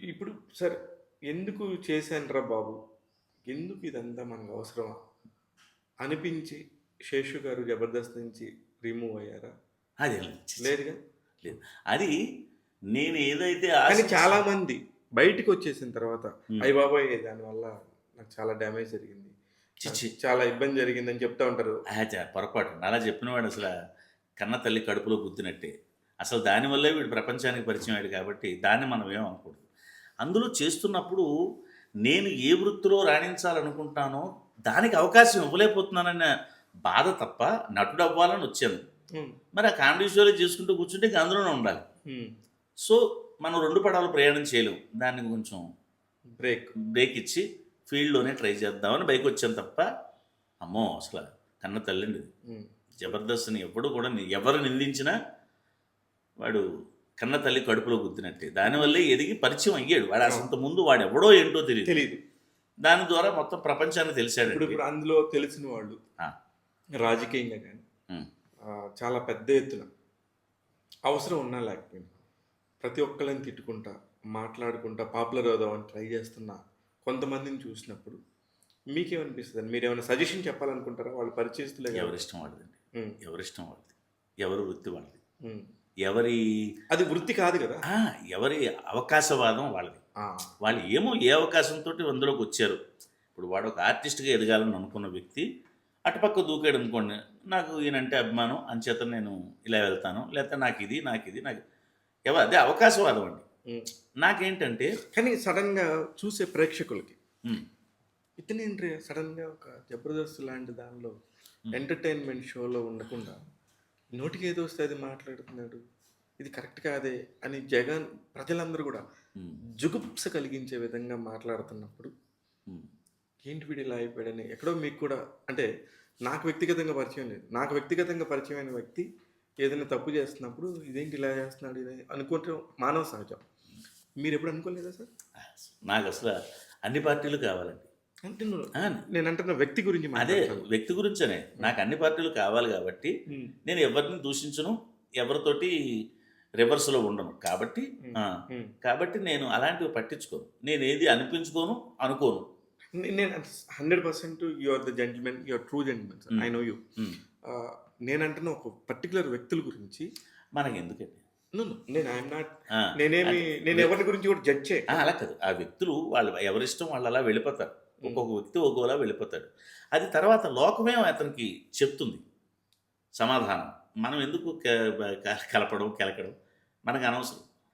ఇప్పుడు సరే, ఎందుకు చేశానురా బాబు? ఎందుకు ఇదంతా మనకు అవసరమా? అనిపించి 'శేషు' గారు 'జబర్దస్త్' నుంచి రిమూవ్ అయ్యారా? అది ఛీ! లేదుగా. లేదు. అది నేను ఏదైతే కానీ ఆశించి చాలామంది బయటికొచ్చేసిన తర్వాత, హ్మ్. అయ్య బాబోయ్! దానివల్ల నాకు చాలా డ్యామేజ్ జరిగింది. నాకు ఛీ! చాలా ఇబ్బంది జరిగిందని చెప్తా ఉంటారు. పొరపాటు. అలా చెప్పినవాడు కన్న తల్లి కడుపులో గుద్దినట్టే. అసలు దానివల్లే వీడు ప్రపంచానికి పరిచయం అయ్యాడు కాబట్టి దాన్ని మనం ఏం అనకూడదు. అందులో చేస్తున్నప్పుడు నేను ఏ వృత్తిలో రాణించాలనుకుంటానో దానికి అవకాశం ఇవ్వలేకపోతున్నానన్న బాధ తప్ప నటుడవ్వాలని వచ్చాను. హ్మ్. మరి ఆ కామెడీ షోలే చేసుకుంటూ కూర్చుంటే ఇంక అందులోనే ఉండాలి. హ్మ్. సో, మనం 2 పడవలు ప్రయాణం చేయలేం. దాన్ని కొంచెం బ్రేక్. బ్రేక్ ఇచ్చి ఫీల్డ్‌లోనే ట్రై చేద్దామని బైకొచ్చాను తప్ప, అమ్మో! కన్న తల్లండి. హ్మ్. జబర్దస్త్‌ని ఎప్పుడు కూడా ఎవరు నిందించినా వాడు కన్న తల్లి కడుపులో గుద్దినట్టే. దానివల్లే ఎదిగి పరిచయం అయ్యాడు. వాడు అసంత ముందు వాడెవడో ఏంటో తెలీదు. తెలీదు. దాని ద్వారా మొత్తం ప్రపంచానికి తెలిసాడండి. ఇప్పుడు అందులో తెలిసిన వాళ్ళు ఆ! రాజకీయంగా గాని హ్మ్. చాలా పెద్ద ఎత్తున అవసరం ఉన్నా లేకపోయినా ప్రతి ఒక్కళ్ళని తిట్టుకుంటా, మాట్లాడుకుంటా పాపులర్ అవుదామని ట్రై చేస్తున్న కొంతమందిని చూసినప్పుడు మీకేమనిపిస్తదండి? మీరేమైనా సజెషన్ చెప్పాలనుకుంటారా? వాళ్ళ పరిచయస్తులే కాబట్టి. ఎవరిష్టం వాళ్ళదండి. హ్మ్. ఎవరిష్టం వాళ్ళది. ఎవరి వృత్తి వాళ్ళది. హ్మ్. ఎవరి అది వృత్తి కాదు గదా! ఆ! ఎవరి అవకాశవాదం వాళ్ళది. ఆ! వాళ్ళు ఏ అవకాశంతోటి అందులోకి వచ్చారు. ఇప్పుడు వాడు ఒక ఆర్టిస్ట్‌గా ఎదగాలని అనుకున్న వ్యక్తి అటుపక్క దూకాడు అనుకోండి. నాకు ఈయనంటే అభిమానం అంచేత నేను ఇలా వెళ్తాను. లేకపోతే నాకు అదే అవకాశవాదం అండి. హ్మ్. నాకేంటంటే కానీ సడెన్‌గా చూసే ప్రేక్షకులకి హ్మ్. ఇతనేంట్రా సడెన్‌గా ఒక 'జబర్దస్త్' లాంటి దానిలో హ్మ్. ఎంటర్‌టైన్‌మెంట్ షోలో ఉండకుండా నోటికేదొస్తే అది మాట్లాడుతున్నాడు. ఇది కరెక్ట్ కాదే అని ప్రజలందరూ గూడా హ్మ్. జుగుప్స కలిగించే విధంగా మాట్లాడుతున్నప్పుడు, హ్మ్. ఏంటి వీడు ఇలా అయిపోయాడని ఎక్కడో మీకు కూడా అంటే నాకు వ్యక్తిగతంగా పరిచయం లేదు. నాకు వ్యక్తిగతంగా పరిచయమైన వ్యక్తి ఏదైనా తప్పు చేస్తున్నప్పుడు ఇదేంటి ఇలా చేస్తున్నాడు ఇది అనుకోవటం మానవ సహజం. మీరెప్పుడు అనుకోలేదా సార్? నాకసల అన్ని పార్టీలు కావాలండి. అంటే ఆ! నేనంటున్న వ్యక్తి గురించి అదే మాట్లాడుతాను. వ్యక్తి గురించనే. నాకు అన్ని పార్టీలు కావాలి గాబట్టి, హ్మ్. నేను ఎవరిని దూషించను. ఎవరితోటి రివర్స్‌లో ఉండను. కాబట్టి హ్మ్. ఆ! హ్మ్. కాబట్టి నేను అలాంటివి పట్టించుకోను. నేనేది అనిపించుకోను, అనుకోను. నేను 100% you are the gentleman. You are true gentleman sir. I hmm. No you. Hmm. నేనంటున్న ఒక పర్టిక్యులర్ వ్యక్తుల గురించి మనకెందుకండి? నో. నో. నేను ఐ యామ్ నాట్ ఆ! నేనేమి అంటే నేను ఎవరి గురించి కూడా జడ్జ్ చేయట్లేదు. అలా కాదు. ఆ వ్యక్తులు వాళ్ళు ఎవరిష్టం వాళ్ళలా వెళ్ళిపోతారు. హ్మ్. ఒక్కొక్క వ్యక్తి ఒక్కోలా వెళ్ళిపోతాడు. అది తర్వాత లోకమే అతనికి చెప్తుంది సమాధానం. మనం ఎందుకు క బ క కలపడం, కెలకడం మనకనవసరం.